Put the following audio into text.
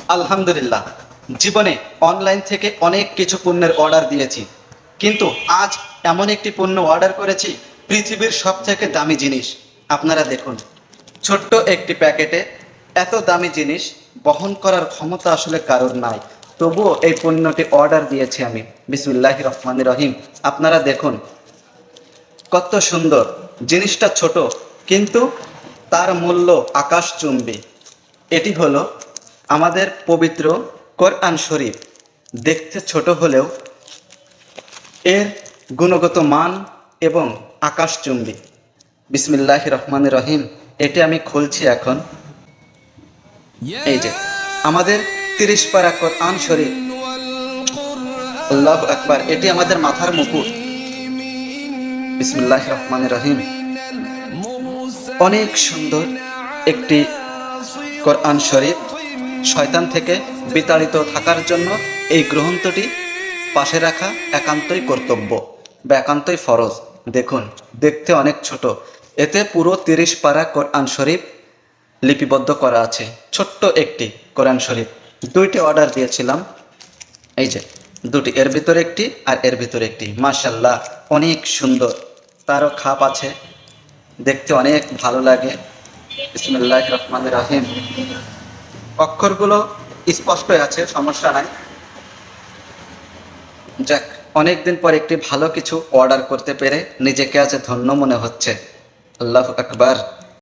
আলহামদুলিল্লাহ, জীবনে অনলাইন থেকে অনেক কিছু পণ্যের অর্ডার দিয়েছি, কিন্তু আজ এমন একটি পণ্য অর্ডার করেছি, পৃথিবীর সবথেকে দামি জিনিস। আপনারা দেখুন, ছোট্ট একটি প্যাকেটে এত দামি জিনিস বহন করার ক্ষমতা আসলে কারোর নাই। তবুও এই পণ্যটি অর্ডার দিয়েছি আমি। বিসমিল্লাহির রহমানির রহিম। আপনারা দেখুন কত সুন্দর। জিনিসটা ছোট, কিন্তু তার মূল্য আকাশচুম্বী। এটি হলো আমাদের পবিত্র কোরআন শরীফ। দেখতে ছোট হলেও এর গুণগত মান এবং আকাশচুম্বী। বিসমিল্লাহির রহমানির রহিম। এটি আমি খুলছি এখন। এই যে আমাদের 30 পারা কোরআন শরীফ। আল্লাহু আকবার। এটি আমাদের মাথার মুকুট। বিসমিল্লাহির রহমানির রহিম। অনেক সুন্দর একটি কোরআন শরীফ। শয়তান থেকে বিতাড়িত থাকার জন্য এই গ্রন্থটি পাশে রাখা একান্তই কর্তব্য বা একান্তই ফরজ। দেখুন, দেখতে অনেক ছোট। এতে পুরো 30 পারা কোরআন শরীফ লিপিবদ্ধ করা আছে। ছোট্ট একটি কোরআন শরীফ। দুইটি অর্ডার দিয়েছিলাম। এই যে দুটি, এর ভিতরে একটি আর এর ভিতরে একটি। মাশাল্লাহ, অনেক সুন্দর। তারও খাপ আছে, দেখতে অনেক ভালো লাগে। বিসমিল্লাহির রহমানির রহিম। অক্ষরগুলো স্পষ্টই আছে, সমস্যা নাই। যাক, অনেকদিন পর একটি ভালো কিছু অর্ডার করতে পেরে নিজেকে আজ ধন্য মনে হচ্ছে। আল্লাহু আকবার।